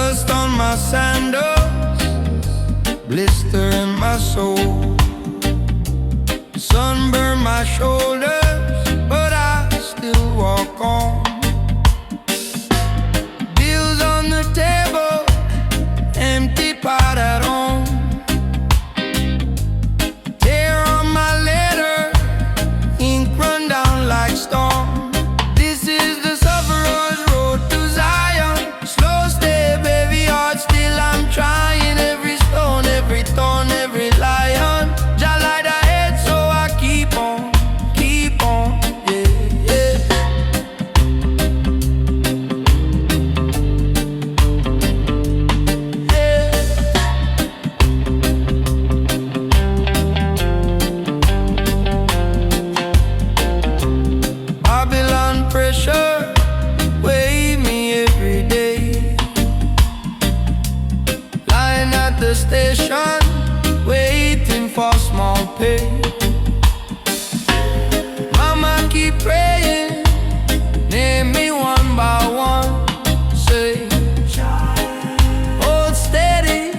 Dust on my sandals, blister in my soul, sunburn my shoulders, but I still walk on. Bills on the table, empty pot at home. Tear on my letter, ink run down like storm. This is the sufferer's road to Zion. Slow step, heavy heart, still I'm trying. Every stone, every thorn, every lion. Jah light ahead, so I keep on, yeah, yeah. Babylon pressure, wave me every day. Lying at the station, waiting for small pay. Mama keep praying, name me one by one. Say, hold steady,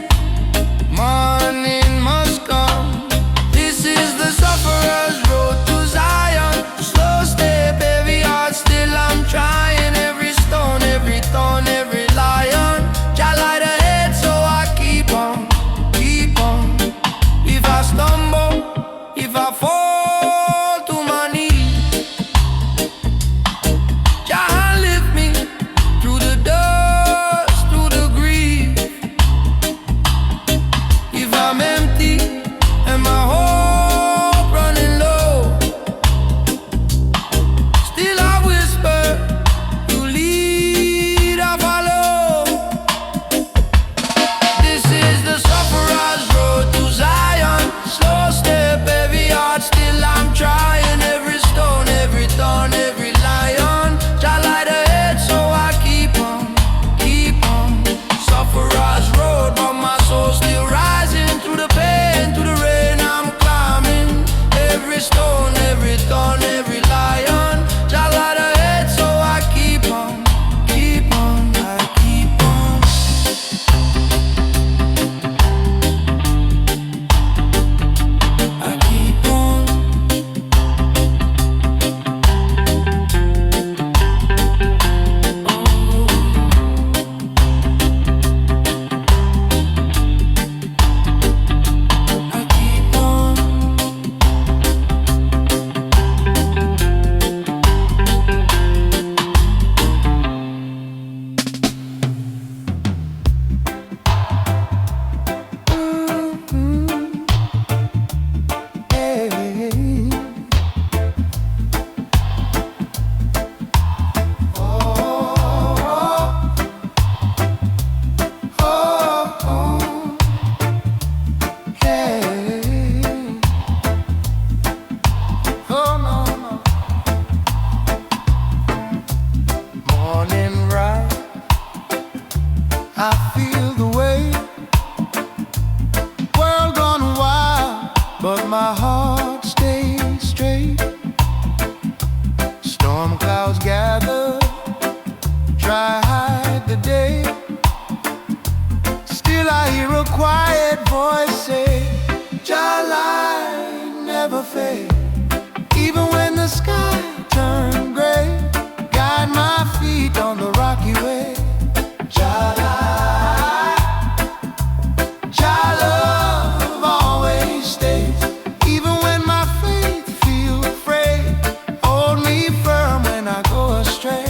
morning must come. This is the sufferer's road to Zion. Slow step, heavy heart, still I'm trying. Every stone, every thorn, every lion. Jah light ahead, so I keep on, keep on. If I stumble, if I fall to my knees, Jah lift me through the dust, through the grief. If I'm empty and my hope running low, still I whisper, you lead, I follow. This is the sufferer's road to Zion. Slow step, heavy heart, still I'm trying. Every stone, every thorn, every lion. Jah light ahead, so I keep on, keep on. Sufferer's road, but my soul still rising. Through the pain, through the rain, I'm climbing. Every stone, every thorn, every lion. Jah light ahead, so I keep on, keep on, I keep on. I keep on. I keep on. Morning rise, I feel the way. World gone wild, but my heart stays straight. Storm clouds gather, try hide the day. Still I hear a quiet voice say, Jah light never fade. Even when the sky turn gray, guide my feet on the rocky way. Jah light, Jah love always stays. Even when my faith feel afraid, hold me firm when I go astray.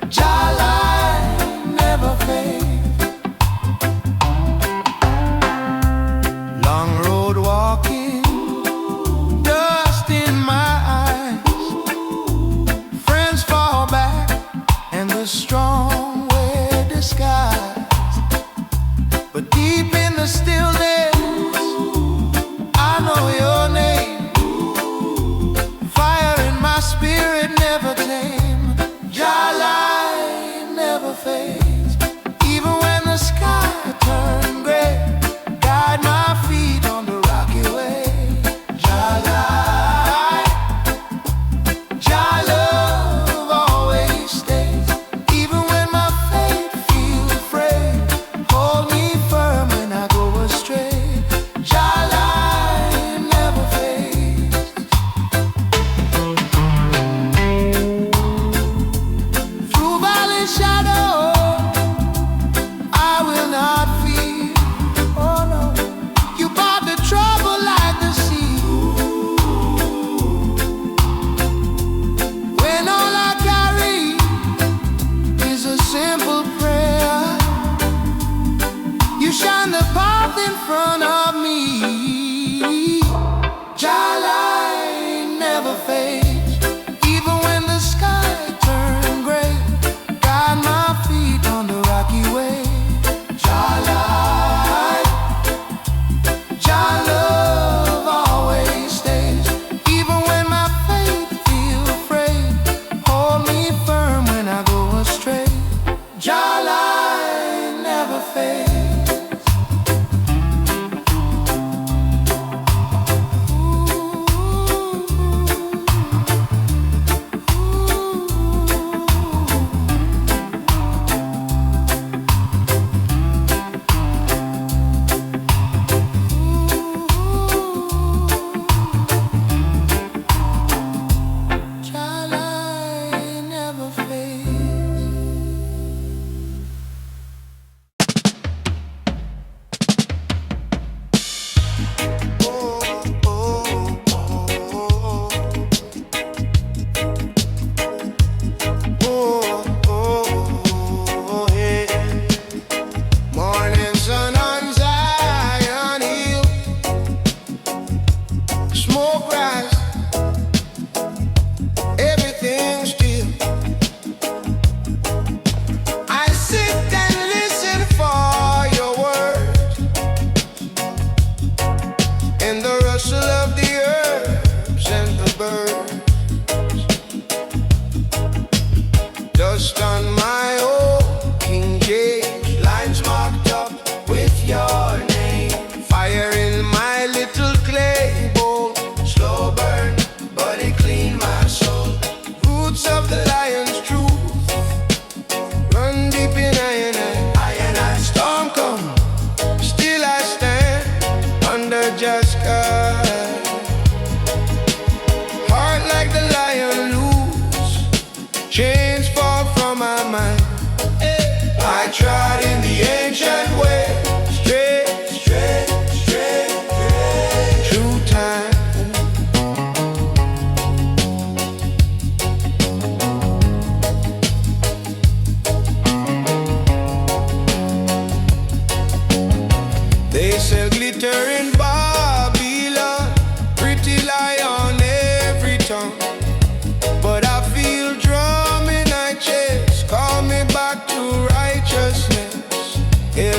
Jah light never fades. Long road walking, dust in my eyes. Friends fall back, and the strong wear disguise. But deep in the stillness, I know your name. Fire in my spirit never tame. Jah light never fades. Even when the sky turn gray, guide my feet on the rocky way. Jah light, Jah love always stays. Even when my faith feels afraid,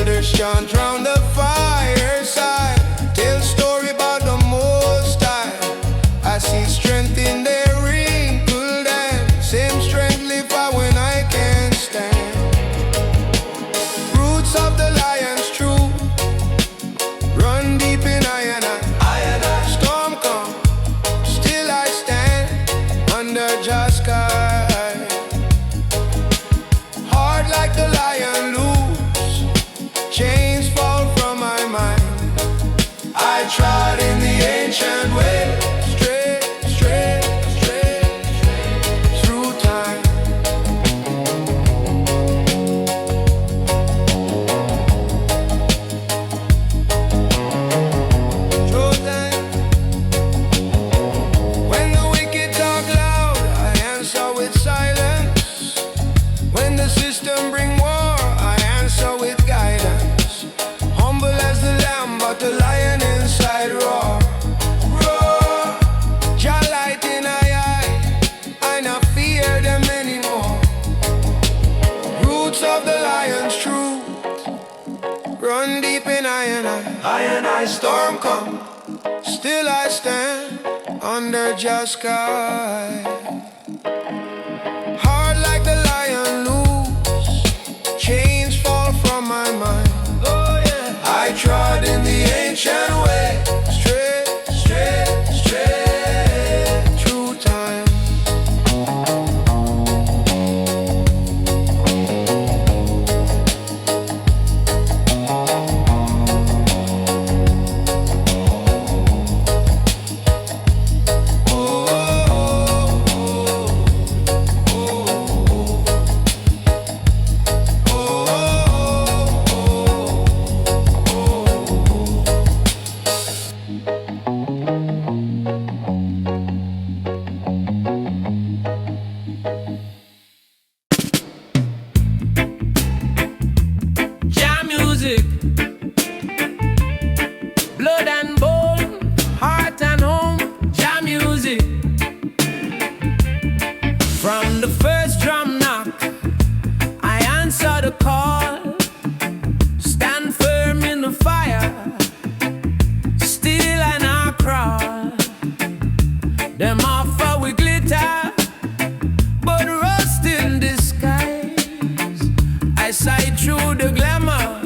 elders chant round the fireside, tell story about the Most High. I see strength in their wrinkled hands, same strength live out when I can't stand. Roots of the lion's true, run deep in I and I. Storm come, still I stand under Jah sky. Hard like the lion loose, chains fall from my mind. I trod in the ancient way, straight, straight, straight, straight through time. Through time. When the wicked talk loud, I answer with silence. When the system bring war, I answer with guidance. Humble as the lamb, but the lion inside roar. Roar. Jah light in I not fear them anymore. Roots of the lion's truth, run deep in I and I. Storm come, still I stand under Jah sky. Hard like the lion loose, chains fall from my mind. Oh yeah. I trod in the ancient way, straight, straight, straight through time. Jam music, blood and bone, heart and home. Jam music, from the first drum knock, I answer the call. Stand firm in the fire, still I not crawl. Them offer with glitter, but rust in disguise. I sight through the glamour,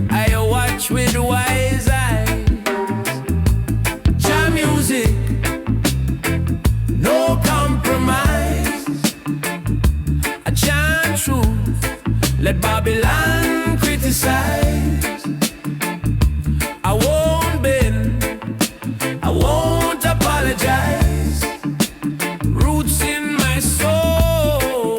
I watch with wise eyes. Jam music, no compromise. I chant truth, let Babylon criticize. I won't bend, I won't apologize. Roots in my soul,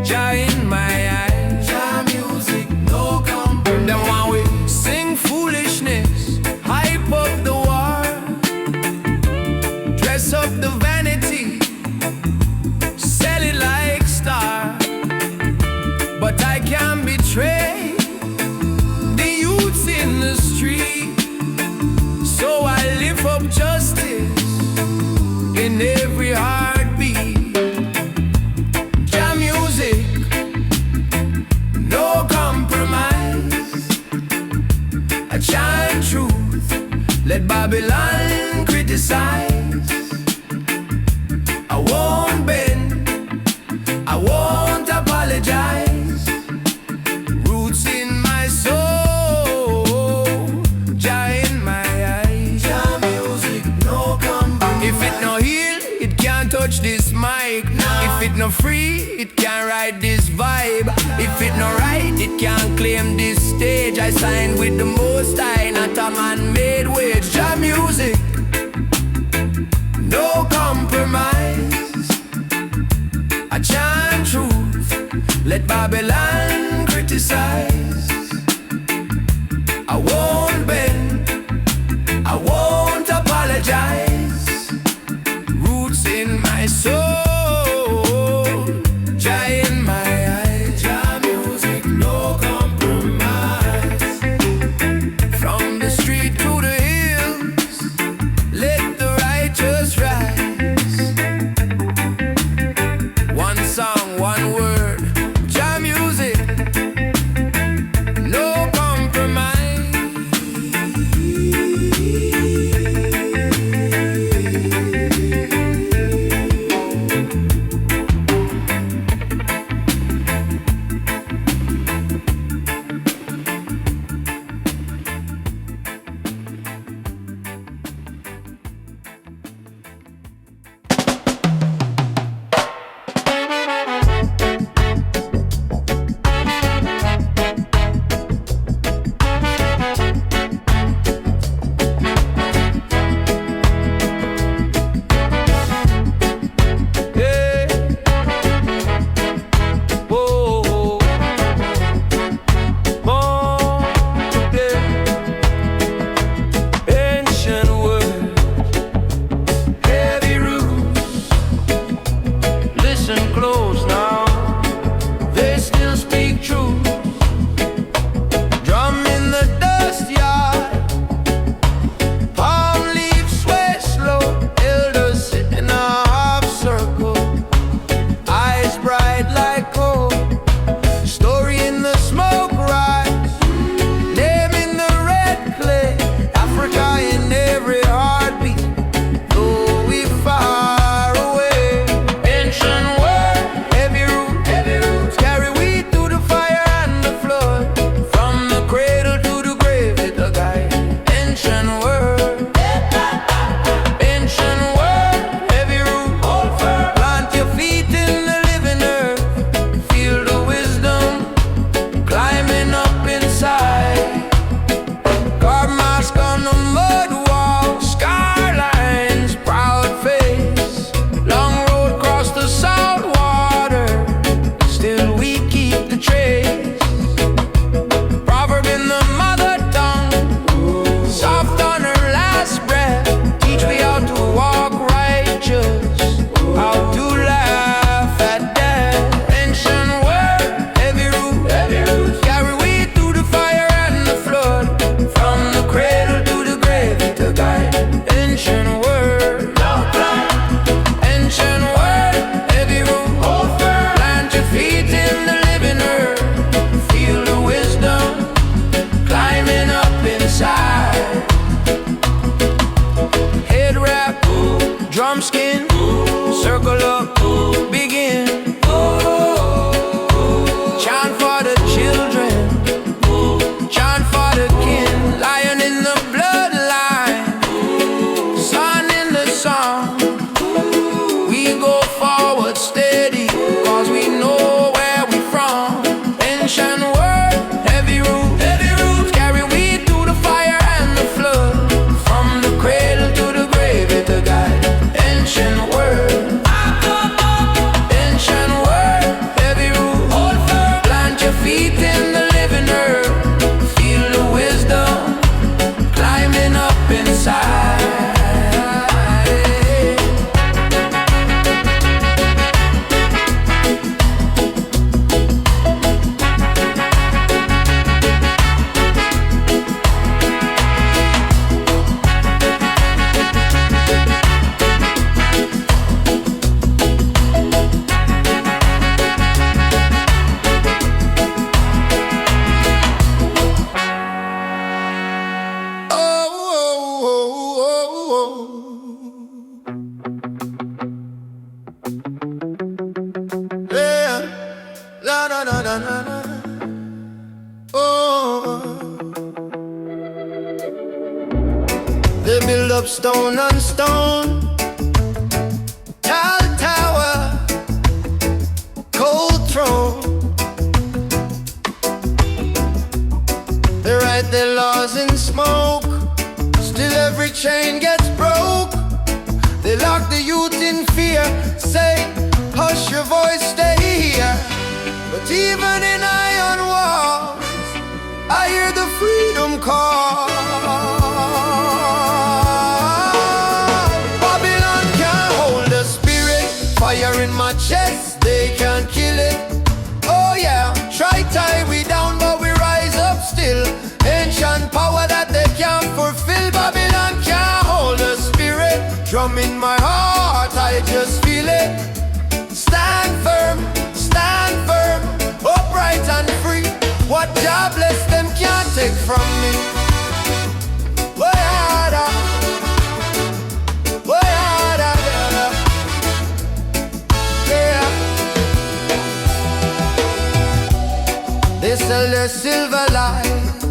Jah in my eyes. Jam music, no compromise. Them when we sing foolishness, hype up the war, dress up the vanity, sell it like star. But I can't betray the youths in the street, so I lift up justice in every heartbeat. Jam music, no compromise. I chant truth, let Babylon criticize. I won't bend, I won't apologize. Roots in my soul, Jah in my eyes. Jam music, no compromise. If it no heal, it can't touch this mic. If it no free, it can't ride this vibe. If it no right, it can't claim this stage. I signed with the Most High, not a man-made wage. Jam music, no compromise. I chant truth, let Babylon criticize. I won't bend, I won't apologize. Roots in my soul, Jah in my eyes. Jam music, no compromise. From the street to the hills, let the righteous rise. One song, one word, Jam music, build up stone on stone. Tall tower, cold throne. They write their laws in smoke. Still every chain gets broke. They lock the youth in fear. Say, hush your voice, stay here. But even in iron walls, I hear the freedom call. Babylon can't hold the spirit. Fire in my chest, they can't kill it. Oh yeah, try tie we down but we rise up still. Ancient power that they can't fulfill. Babylon can't hold the spirit. Drum in my heart, I just feel it. Stand firm, upright and free. What God bless them can't take from me. Yeah. They sell their silver lies,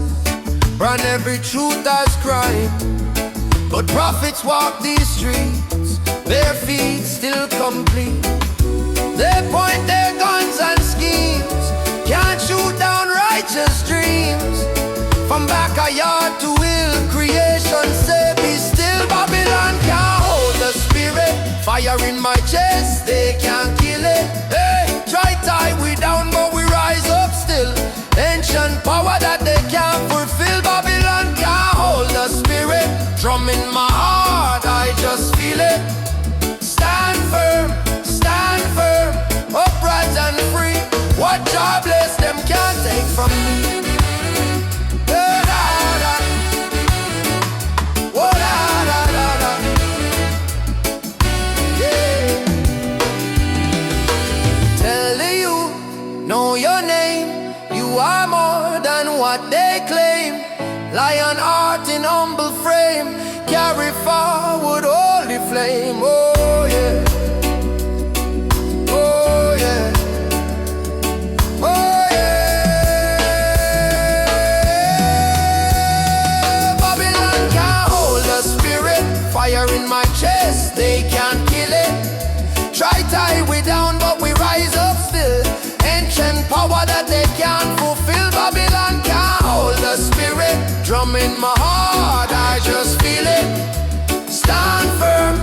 brand every truth as crime. But prophets walk these streets, bare feet still complete. They point their guns and schemes, can't shoot down righteous dreams. From backyard to hill, creation say be still. Babylon can't hold the spirit. Fire in my chest, they can't kill it. Hey, try tie we down but we rise up still. Ancient power that they can't fulfill. Babylon can't hold the spirit. Drum in my heart, I just feel it. Stand firm, upright and free. What God bless them can't take from me. Yeah. Tell the youth, know your name. You are more than what they claim. Lion heart in humble frame, carry forward holy flame. Oh yeah. Oh yeah. Oh yeah. Babylon can't hold the spirit. Fire in my chest, they can't kill it. Try tie we down but we rise up still. Ancient power that they can't fulfill. Babylon can't hold the spirit. Drum in my heart, I just feel it. Stand firm,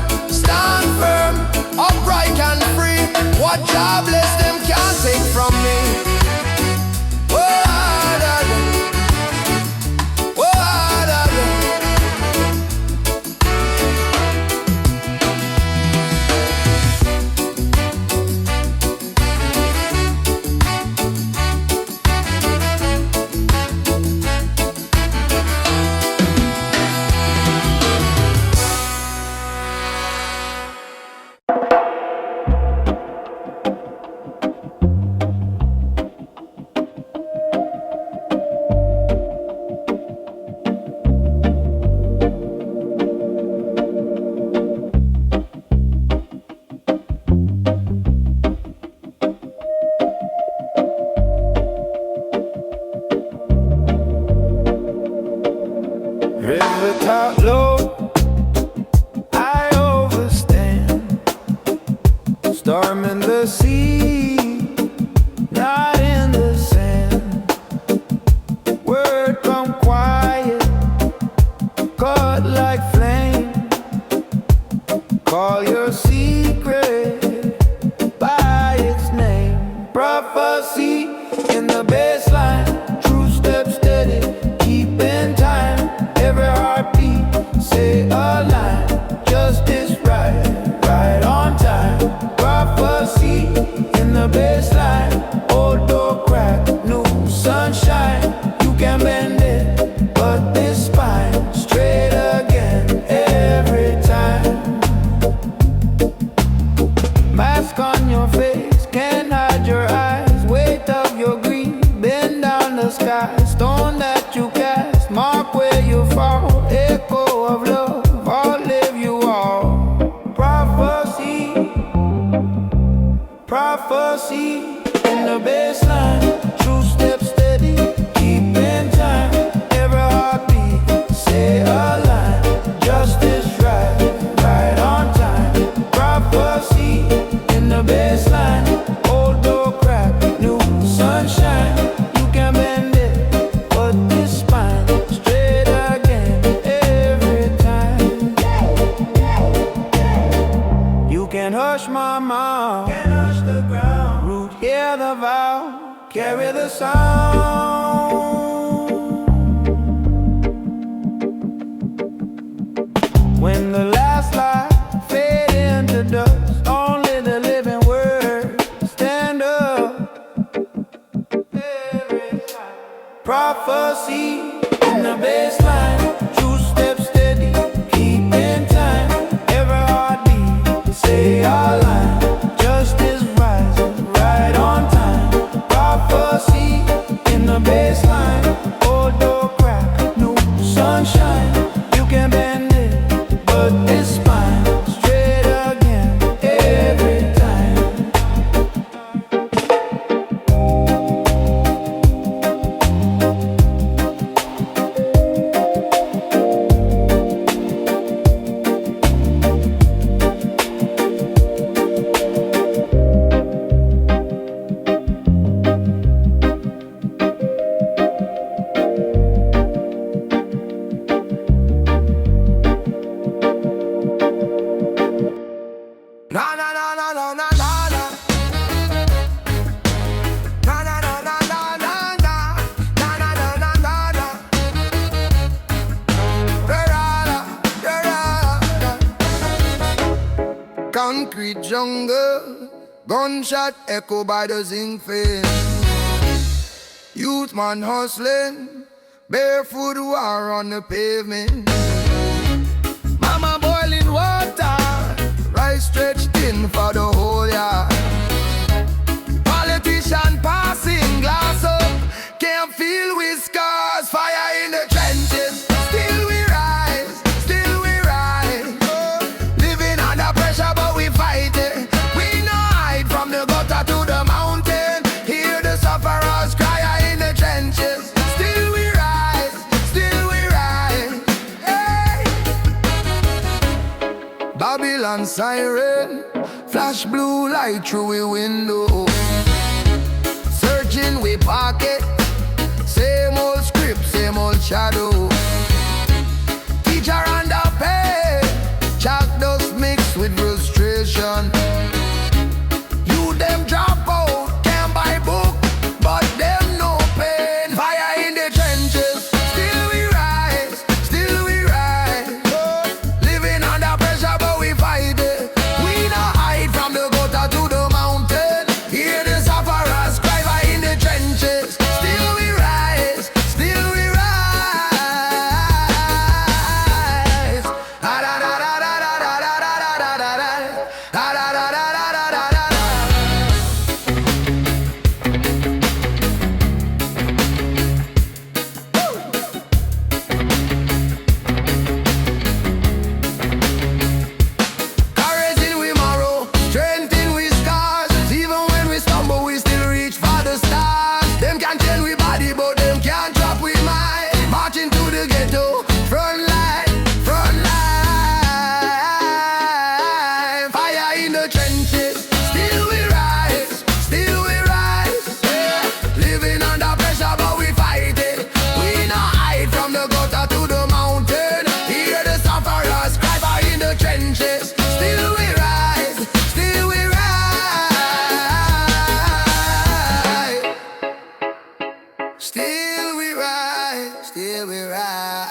upright and free. What God bless them can't take from me. River top low, I overstand. Storm in the sea, not in the sand. Word come quiet, caught like flame. Call your secret by its name. Prophecy in the baseline, true step steady, keeping time. Every heartbeat, say a line. Justice right on time. Prophecy in the baseline. Old door crack, new sunshine. You can bend it, but this spine straight again every time. Mask on your face, can't hide your eyes. Weight of your greed, bend down the sky. Stone that you cast, mark where you fall. Echo of love, outlive you all. Prophecy in the baseline. True step steady, keeping time. Every heartbeat, say a line. Justice prophecy in the baseline. True step steady, keep in time. Every heartbeat, say our line. Justice rising, right on time. Prophecy in the baseline. Old door crack, new sunshine. You can bend it, but it's spine. Straight again, every time. Na na na na na na na na. Na na na na na na na. Na na na na na na. Concrete jungle, gunshot echo by the zinc fence. Youth man hustling, barefoot war on the pavement. Mama boiling water, rice stretched thin for the whole yard. Politician passing glass up, can't feel with scars. Fire in the trenches, still we rise, still we rise. Living under pressure but we fight it. We no hide from the gutter to the mountain. Hear the sufferers cry in the trenches. Still we rise, still we rise. Hey. Babylon siren, flash blue light through a window. Searching we pocket, same old script, same old shadow. Teacher underpaid, chalk dust mixed with frustration. You them drop out, can't buy book, but them no pain. Fire in the trenches, still we rise, still we rise. Living under pressure but we fight it. We not hide from the gutter to the mountain. Hear the sufferers cry. Fire in the trenches, still we rise, still we rise. Da da da da da da da da da da da da da da da da da da da. Courage in we morrow, strength in we scars. Even when we stumble, we still reach for the stars. Them can't change we body, but them can't drop we mind. Marching to the ghetto, front line, front line. Fire in the trenches, still we rise, still we rise. Yeah. Living under pressure, but we fight it. We not hide from the gutter to the mountain. Hear the sufferers cry. Fire in the trenches, still we rise, still we rise. Still we rise, still we rise.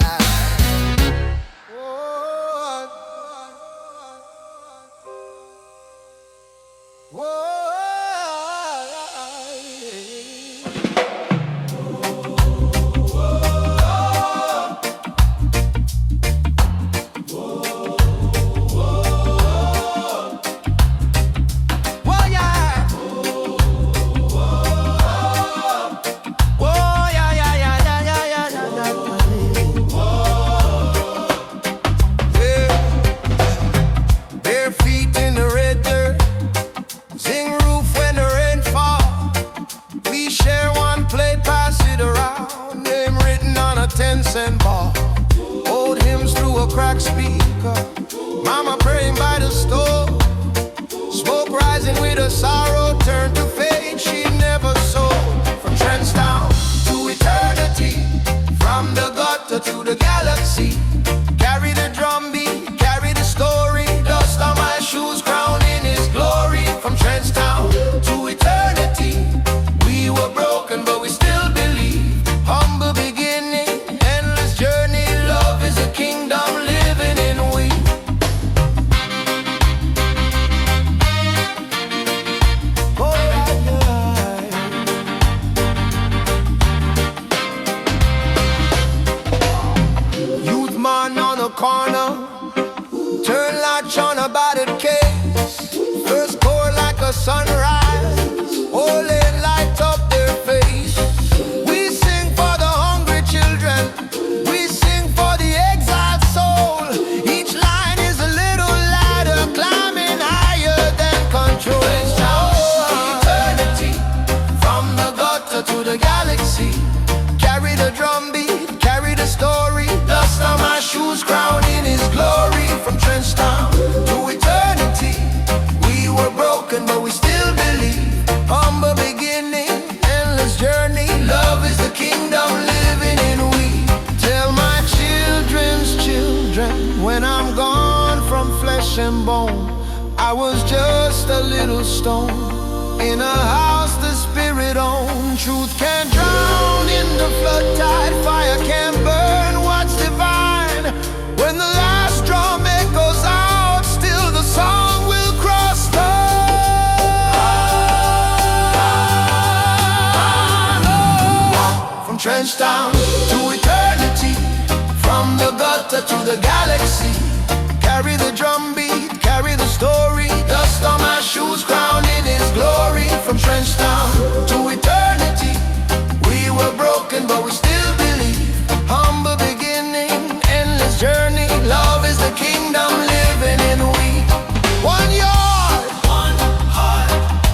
Whoa, yeah. Whoa, yeah, yeah, yeah, yeah, yeah, yeah, yeah, yeah. Yeah. Bare feet in the red dirt, zinc roof when the rain fall. We share one plate, pass it around. Name written on a 10-cent ball. Old hymns through a cracked speaker. Mama praying by the stove. Smoke rising with a sorrow turned to fate she never sold. From Trenchtown to eternity, from the gutter to the galaxy. Carry the drum beat, carry the story. Dust on my shoes, crown in his glory. From Trenchtown to eternity, we were broken but we still believe. Humble beginning, endless journey. Love is a kingdom living in we. Oh, yeah, yeah. corner, turn latch on a battered case. First pour like a sunrise, holy light up their face. We sing for the hungry children, we sing for the exiled soul. Each line is a little ladder, climbing higher than control. Eternity, from the gutter to the galaxy. Carry the drum beat, carry the story. Dust on my shoes, crown in his glory. From Trenchtown to eternity, we were broken but we still believe. Humble beginning, endless journey. Love is the kingdom living in we. Tell my children's children, when I'm gone from flesh and bone, I was just a little stone in a house the spirit owned. Truth can't drown in the flood tide, fire can't burn what's divine. When the last drum echoes out, still the song will cross the from Trenchtown to eternity, from the gutter to the galaxy. Carry the drum beat, carry the story. Dust on my shoes, crown in his glory. From Trenchtown to eternity, we were broken but we still believe. Humble beginning, endless journey. Love is the kingdom living in we. One yard, one heart,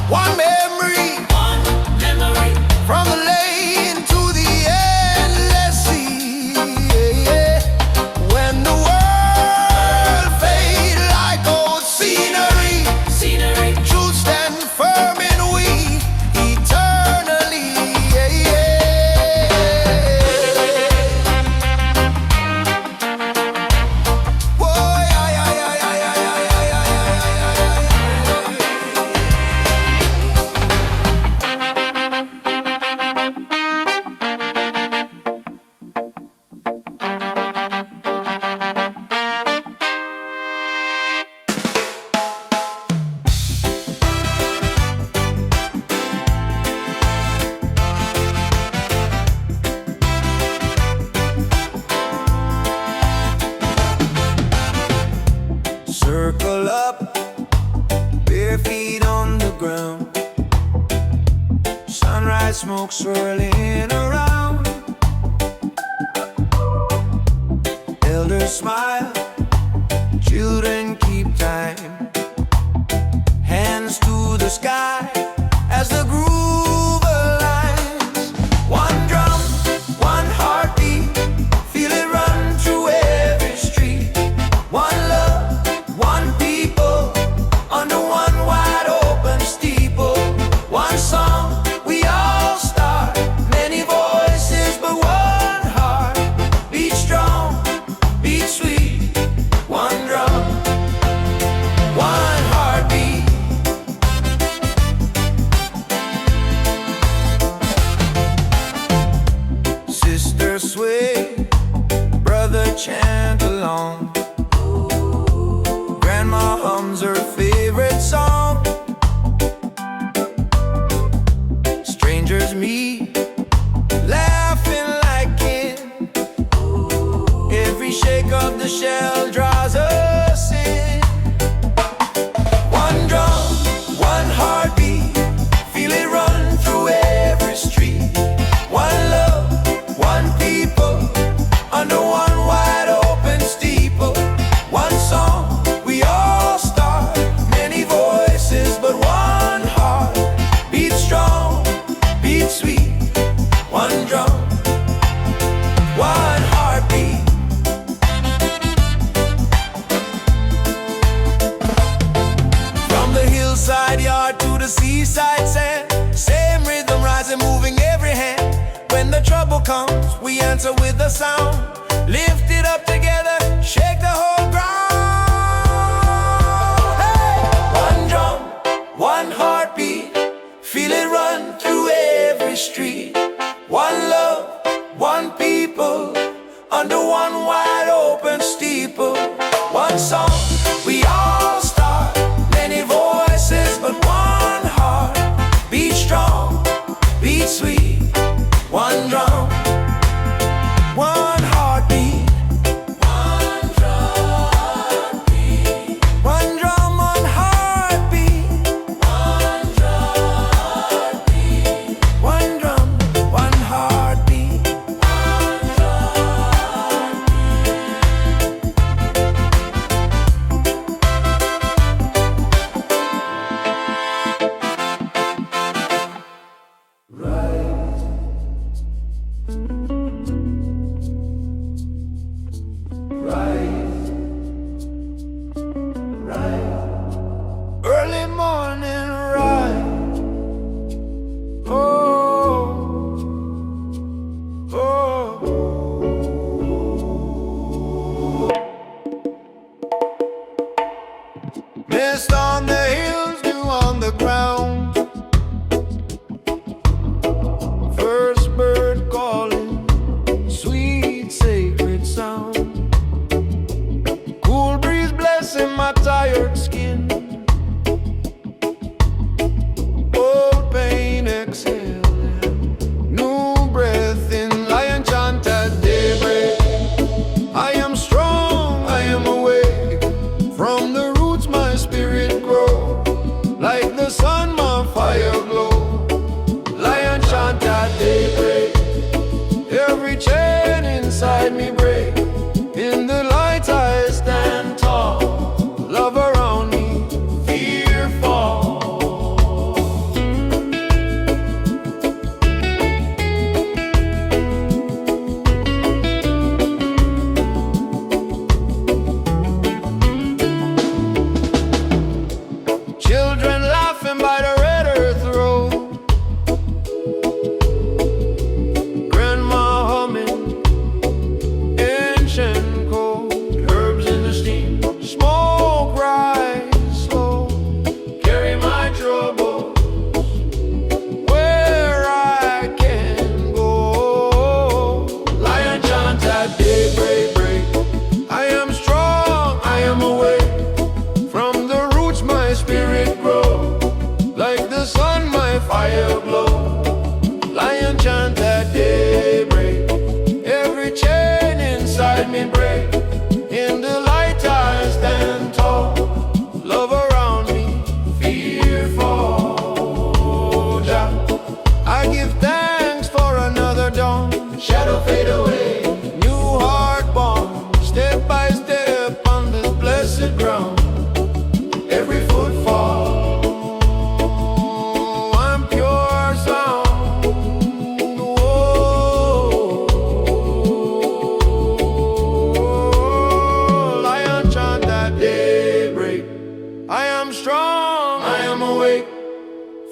one memory, from the lane to the endless sea. When the world fade like old scenery, truth stand firm in we eternally. Whoa, yeah, yeah, yeah, yeah, yeah, yeah, yeah, Circle up, bare feet on the ground. Sunrise smoke swirling around. Elders smile, children keep time. Hands to the sky as the groove aligns. One drum, one heartbeat, feel it run through every street. One love, one people, under one wide open steeple. One song, we all start. Many voices, but one heart. Beat strong, beat sweet. One drum, one heartbeat. Sister sway, brother chant along. Grandma hums her favorite song. Strangers meet, laughing like kin. Every shake of the shell draws us in. One drum, one heartbeat, feel it run through every street. One love, one people, under one wide open steeple. One song, we all start. Many voices, but one heart. Beat strong, beat sweet. One drum, one heartbeat. From the hillside yard to the seaside sand, same rhythm rising, moving every hand. When the trouble comes, we answer with a sound. Lift it up together, shake the whole ground. Hey! One drum, one heartbeat, feel it run through every street. One love, one people, under one wide open steeple. One song, we all start. Many voices, but one heart. Beat strong, beat sweet. One drum, one heartbeat. One drum. inside me break. In the light I stand tall. Love around me, fear fall. Children laughing by the red earth road. Grandma humming ancient code. Herbs in the steam, smoke rise slow. Carry my troubles where I can go. Lion chant at daybreak, break. I am strong, I am awake. From the roots my spirit grow. Like the sun my fire glow. Lion chant at daybreak. Every chain inside me break. In the light I stand tall. Love around me, fear fall. Jah, I give thanks for another dawn. Shadow fade away, new heart born. Step by step on this blessed ground. Every footfall, I'm pure sound. Whoa. Lion chant at daybreak. I am strong, I am awake.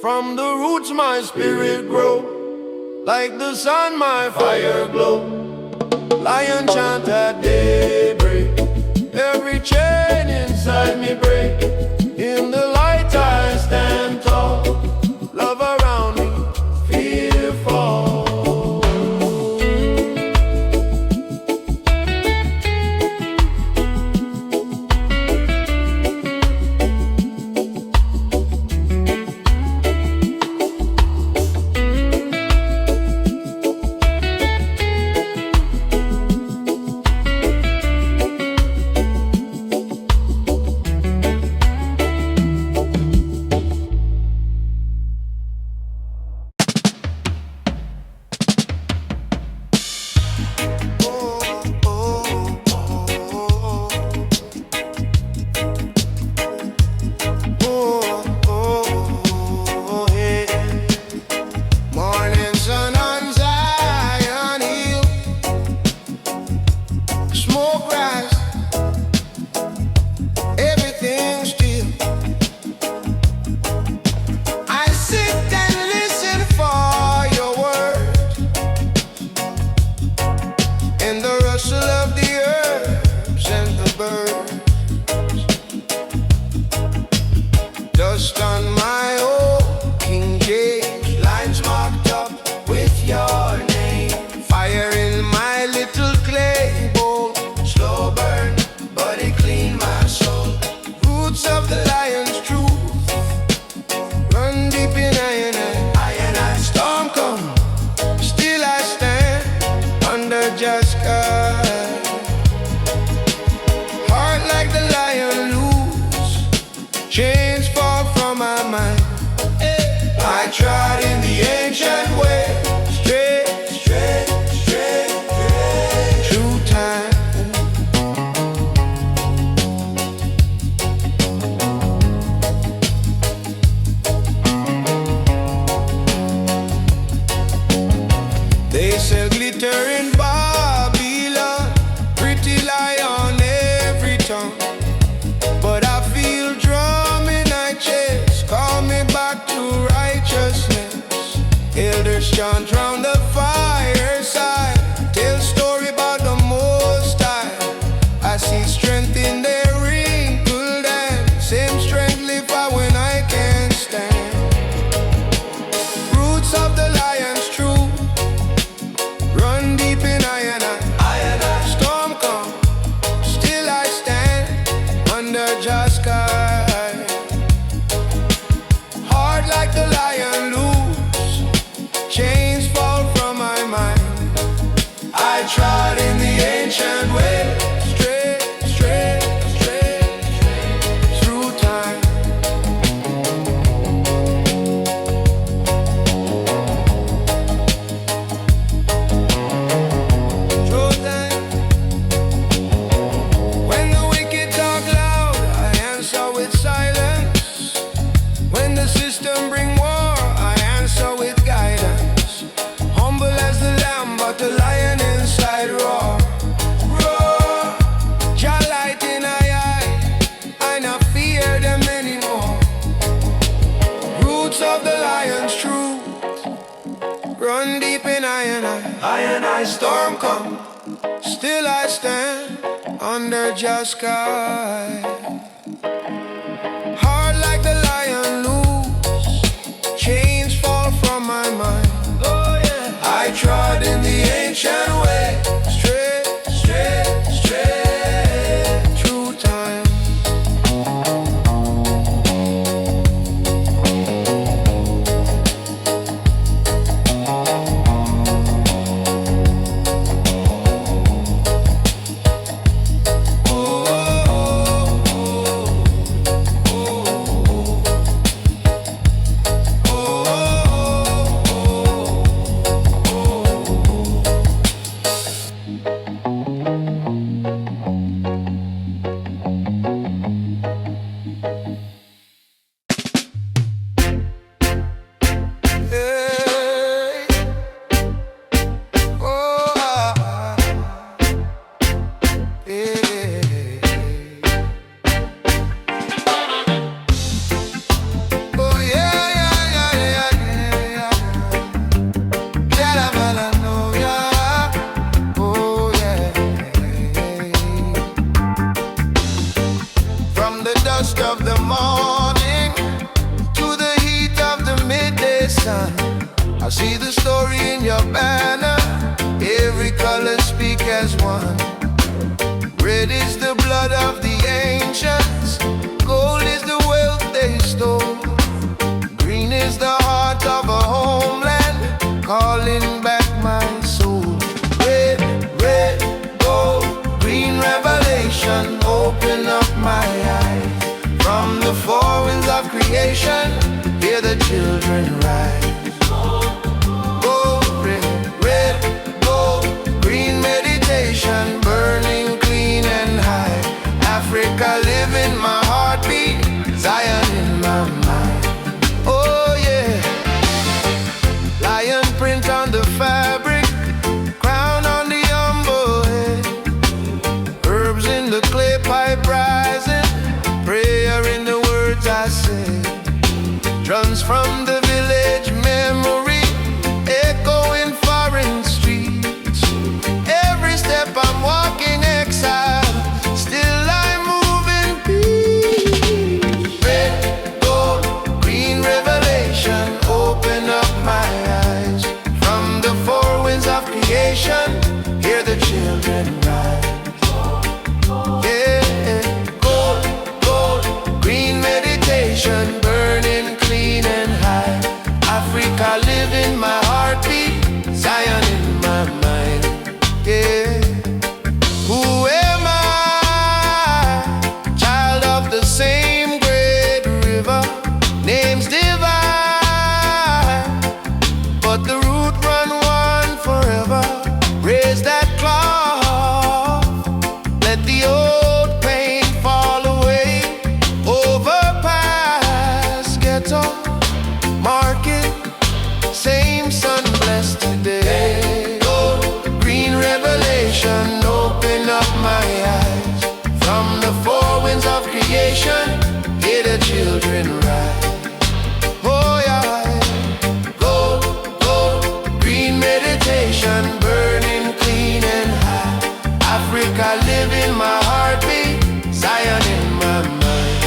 From the roots my spirit grow. Like the sun my fire glow. Lion chant at daybreak. Every chain inside me break. In the light I stand tall. Love around me, fear fall. Morning sun on Zion Hill. Smoke rise, everything still. I sit and listen for your words. And the rustle of the herbs and the birds. Dust on my old King James, lines marked up with your name. Fire in my little clay bowl, slow burn, but it clean my soul. Roots of the lion's truth run deep in I and I. Storm come, still I stand under just sky. Heart like the lion loose, chains fall from my mind. I trod in the ancient way, straight, straight, straight, straight through time. They sell glitter in Babylon, pretty lie on every tongue. But I feel drum in my chest, call me back to righteousness. I storm come, Still I stand under just sky. Hard like the lion loose, chains fall from my mind. oh yeah. I trod in the ancient way, Straight through time. Hey, oh, hey. Oh yeah, yeah, yeah, yeah, yeah. Jalabalanoya. Oh yeah. From the dust of the morning to the heat of the midday sun, I see the story in your banner. Every color speak as one. Red is the blood of the ancients, gold is the wealth they stole, green is the heart of a homeland, calling back my soul. Red, gold, green revelation, open up my eyes. From the four winds of creation, hear the children rise. Gold, red, gold, green meditation, burning clean and high. Africa live in my heartbeat, Zion in my mind. Oh yeah, lion print on the fabric, crown on the humble head, herbs in the clay pipe rising, prayer in the words I say, drums from the village memory, echo in foreign streets. Every step I'm walking exile, still I move in peace. Red, gold, green revelation, open up my eyes. From the four winds of creation, hear the children rise. Yeah, gold, green meditation, burning clean and high. Africa live in my heartbeat, Zion in my mind. Yeah. Who am I? Child of the same great river, names divine, but the root run one forever. Raise that cloth, let the old pain fall away. Overpass, ghetto, market, same sun blessed today. Gold, green revelation, open up my eyes. From the four winds of creation, hear the children rise. Oh yeah, gold, green meditation, burning clean and high. Africa live in my heartbeat, Zion in my mind.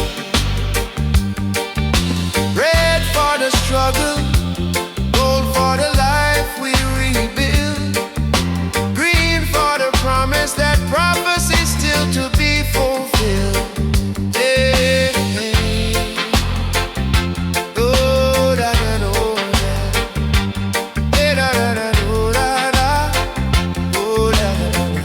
Red for the struggle, gold for the life we rebuild, green for the promise that prophecy still to be fulfilled. Hey, hey. Oh, da, da, da, oh, da. Hey, da, da, da, oh, da, da. Oh, da, da, da, da.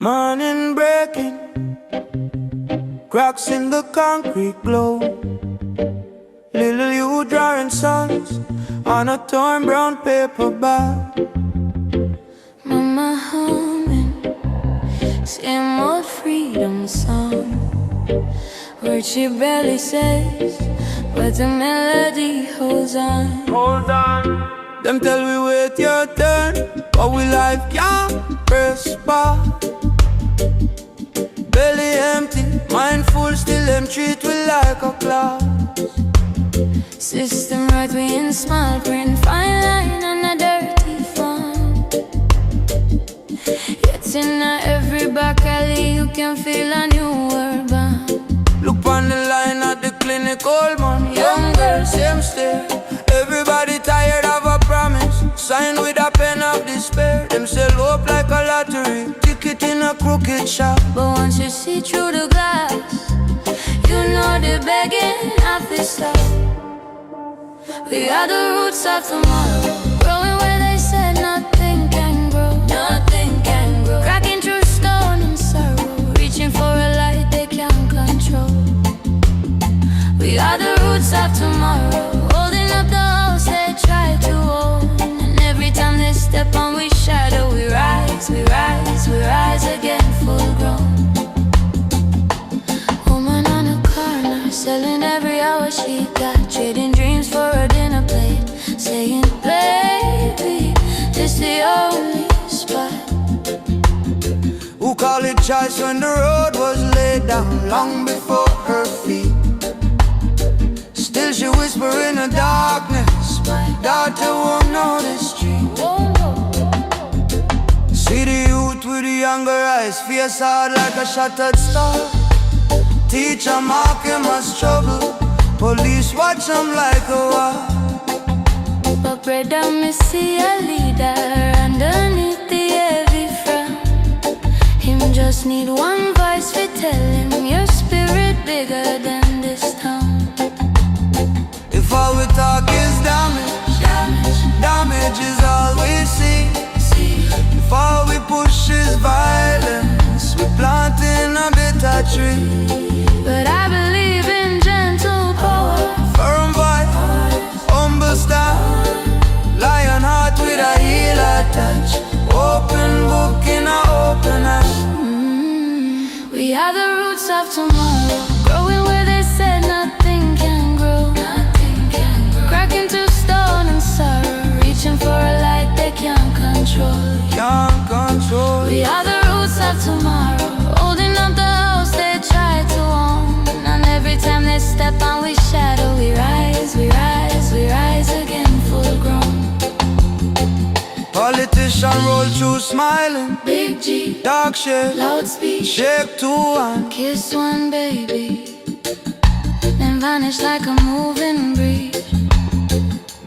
Morning breaking, cracks in the concrete glow. Little you drawing sons on a torn brown paper bag. Mama humming, same old freedom song, where she barely says but the melody holds on. Hold on. Them tell we wait your turn, but we life can't press pause. Belly empty, mind full, still them treat we like a class. System right, we in small print, fine line on a dirty phone. Yet in every back alley you can feel a new word bound. Look on the line at the clinic, old man, young girl, same stare. Everybody tired of a promise, signed with a pen of despair. Them sell hope like a lottery, ticket in a crooked shop. But once you see through the glass, you know they're begging off this stuff. We are the roots of tomorrow, growing where they said nothing can grow. Nothing can grow. Cracking through stone and sorrow, reaching for a light they can't control. We are the roots of tomorrow, holding up the house they try to own. And every time they step on we shadow, we rise, we rise, we rise again full grown. Woman on a corner, selling every hour she got, trading dreams for a dinner plate, saying, baby, this the only spot. Who call it choice when the road was laid down long before her feet? Still she whisper in the darkness, my daughter won't know the street. See the youth with the younger eyes, face hard like a shattered star. Teacher mark him as trouble, police watch him like a war. But brother, me see a leader underneath the heavy frown. Him just need one voice to tell him your spirit bigger than this town. If all we talk is damage, damage is all we see. If all we push is violence, we planting a bitter tree. But I believe in gentle power, Firm voice, humble style, lion heart with a healer touch, open book in a open eye. We are the roots of tomorrow, growing where they said nothing can grow. Cracking through stone and sorrow, reaching for a light they can't control. Can't control. We are the roots of tomorrow, holding up the house they try to own. And every time they step on we shadow, we rise, we rise, we rise again full grown. Politician roll through smiling, Big G, dark shade, loud speech, shake two and kiss one baby, then vanish like a moving breeze.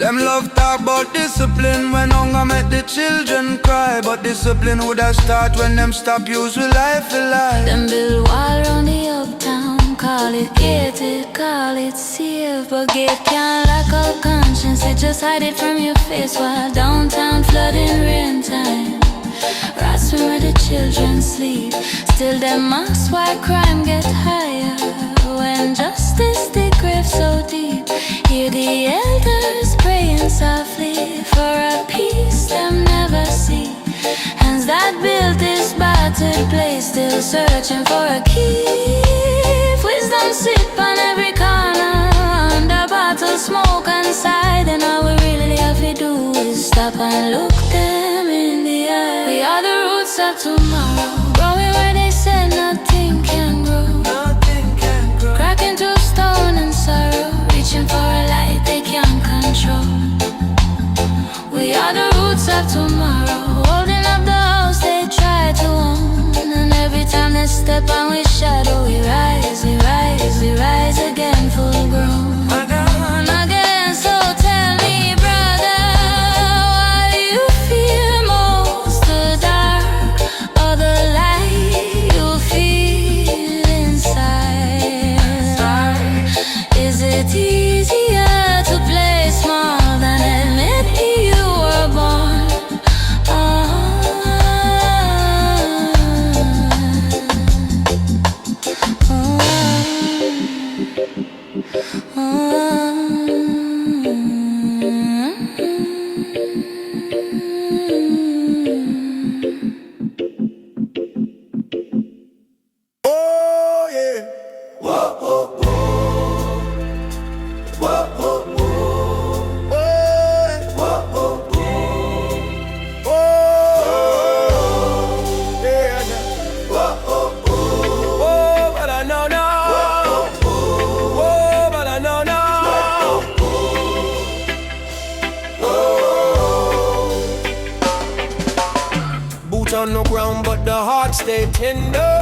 them love talk about discipline when hunger make the children cry. But discipline would have start when them stop use with life alive. Them build wall round the uptown, call it gated, call it safe. But gate can't lock up conscience, they just hide it from your face. While downtown flooding rain time, rats where the children sleep. Still them ask why crime get higher when justice they grave so deep. Hear the elders praying softly for a peace them never see. Hands that built this battered place, still searching for a key. Wisdom sit on every corner, under bottle smoke and side. And all we really have to do is stop and look them in the eye. We are the roots of tomorrow, growing where they said nothing can grow. Nothing can grow. Cracking through stone and sorrow, reaching for a light they can't control. We are the roots of tomorrow, holding up the house they try to own. And every time they step on we shadow, we rise, we rise, we rise again full grown. Again, so tell me brother, why do you fear most, the dark or the light you feel inside? Is it easier to play small than admit you were born? Oh yeah. Whoa, whoa, whoa. on the ground, but the heart stay tender.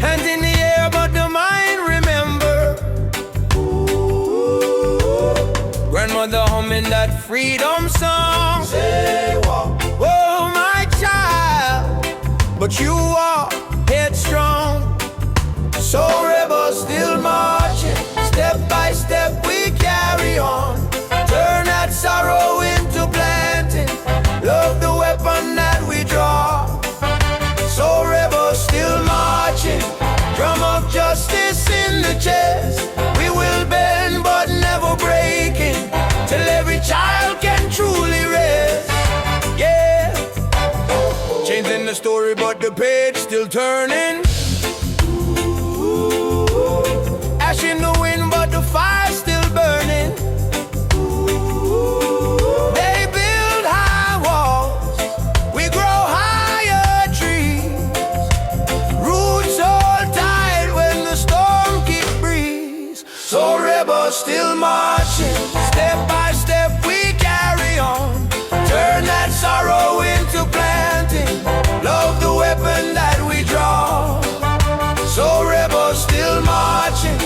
Hands in the air, but the mind remember. Grandmother humming that freedom song. Say what? Oh, my child, but you are headstrong. So rebel still marching, step by step we carry on. Turn that sorrow into planting, love the weapon that we draw. So rebel still marching, drum of justice in the chest. We will bend but never breaking, till every child can truly rest. Yeah, changing the story but the page still turning. Ash in the wind but the fire still burning. They build high walls, we grow higher trees. Roots hold tight when the storm keeps breeze. So rebels still marching, step by step we carry on. Turn that sorrow into planting, love the weapon that we draw. So rebels still marching,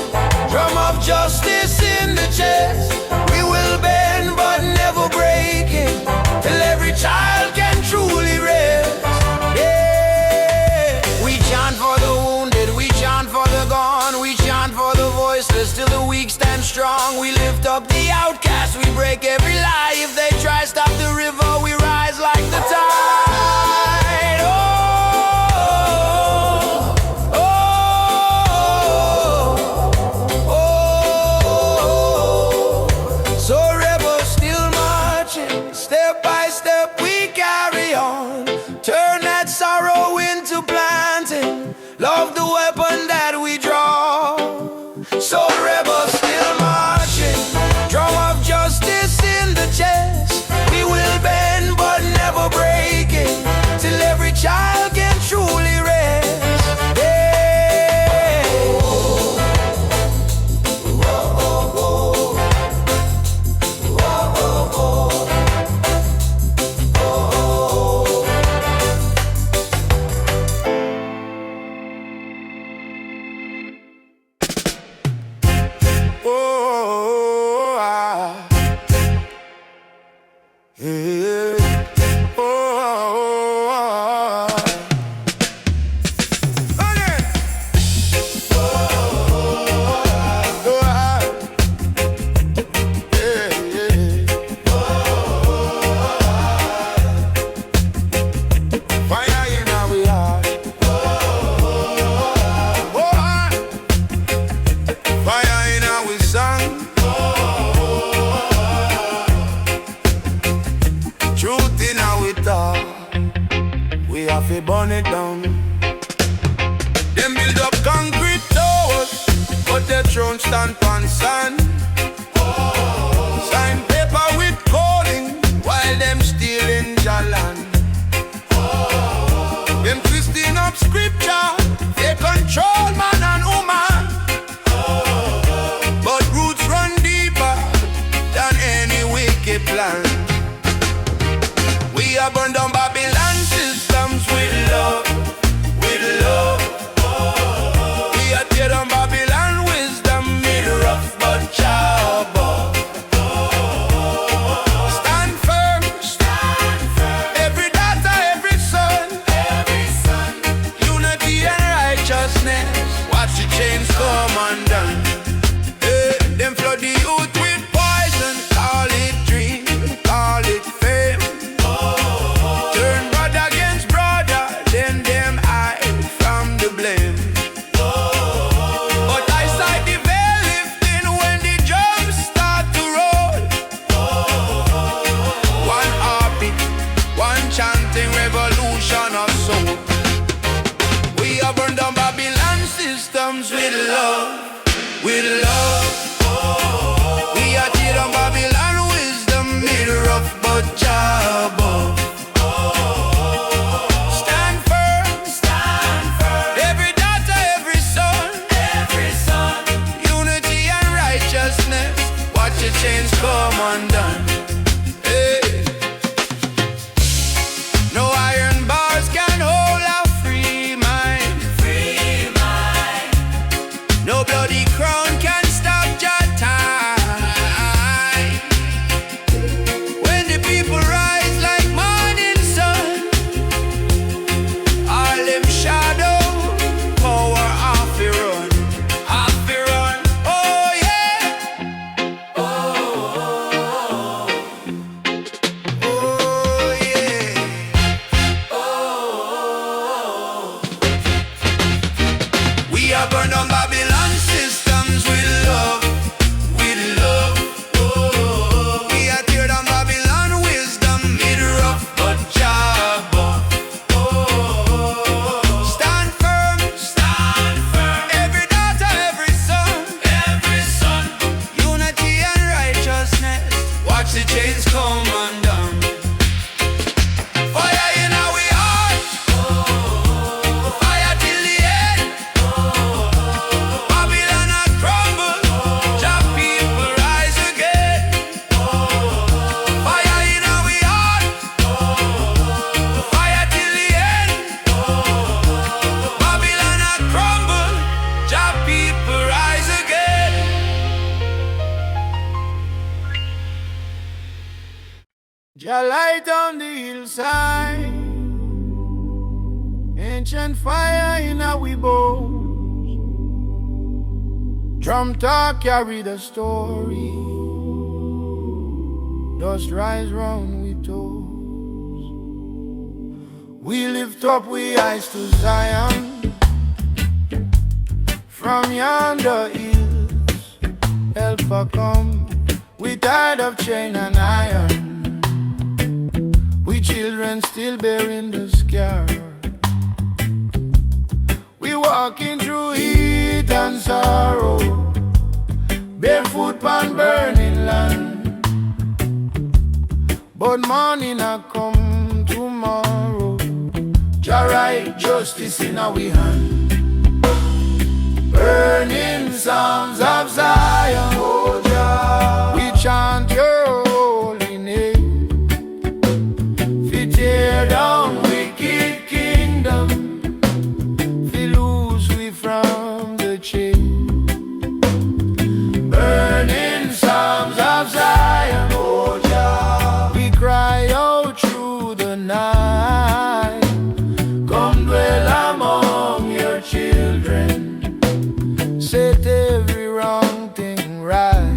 drum of justice in the chest. We will bend but never breaking, till every child can truly rest. Yeah, we chant for the wounded, we chant for the gone, we chant for the voiceless till the weak stand strong. We lift up the outcast, we break every lie. If they try stop the river, we rise like the tide. So rebels still marching, step by step we carry on. Turn that sorrow into planting, love the weapon that we draw. So rebels still marching, drum of justice in the chest. We will bend but never breaking, till every child can truly rest. Yeah. Oh, ah. Yeah. Oh, ah. Again. Oh, ah. Yeah, yeah. Fire in our heart. Oh, ah. Fire in our song. Truth in our talk, we have to burn it down. Them build up concrete towers, but their throne stand on sand. Sign paper with calling, while them stealing jalan. Them twisting up scripture, they control man and woman. But roots run deeper than any wicked plan. We have burned down Babylon systems with love, with love. We are tear down Babylon wisdom, made rough but childbirth. Stand firm, every daughter, every son. Unity and righteousness, watch the chains come undone. Them flood the youth with poison, call it dream, call it fame. Turn brother against brother, then them hide from the blame. But I sight the veil lifting when the drums start to roll. One heartbeat, one chanting revolution of soul. We have burned down Babylon systems with love, with love. We are tear down Babylon wisdom, made rough but childbirth. Stand firm, every daughter, every son. Unity and righteousness, watch the chains come undone. Hey. commandant. Fire in our heart, fire till the end. Babylon a crumble, Jah people rise again. Fire in our heart, fire till the end. Babylon a crumble, Jah people rise again. Jah light on the hillside, ancient fire in our bones. Drum talk carry the story, dust rise round we toes. We lift up we eyes to Zion, from yonder hills help come. We tired of chain and iron, we children still bearing the scar. We walking through heat and sorrow, barefoot on burning land. But morning a come tomorrow, Jah write justice in our hand. Burning songs of Zion, oh Jah, we chant your holy name. Tear down wicked kingdom, we lose we from the chain. Burning songs of Zion, oh Jah, we cry out through the night. Come dwell among your children, set every wrong thing right.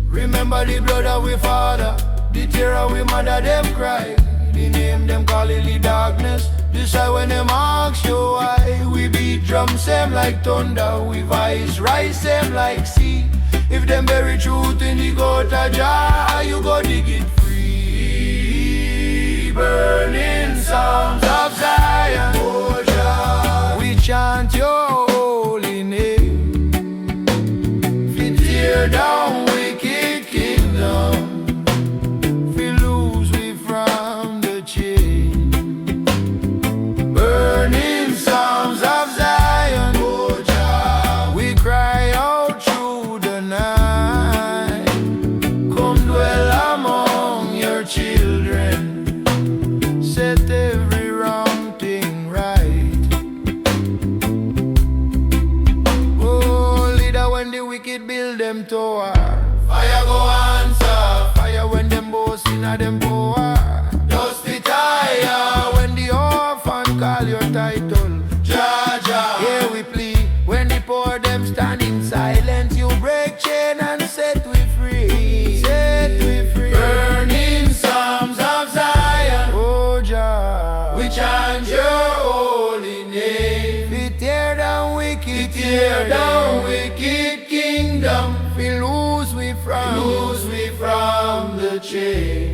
Remember the blood of we father, the terror we mother them cry. The name them call it the darkness. This why when them ask you why, we beat drums them like thunder, we voice rise them like sea. If them bury truth in the gutter jar, you go dig it free. Burning songs of Zion, oh Jah, we chant your holy name. We tear down wicked kingdom, we lose we from the chain. Burning songs of Zion, oh Jah, we cry out through the night. Come dwell among your children, set every wrong thing right. Oh, leader, when the wicked build them tower, fire go answer. Fire when them boast inna them power. Dust the tire when the orphan call your title. Jah Jah, here we plead. When the poor them stand in silence, you break chain and set we free. Set we free. Burning songs of Zion, oh Jah, we chant your holy name. We tear down wicked kingdom. We lose we from the chain.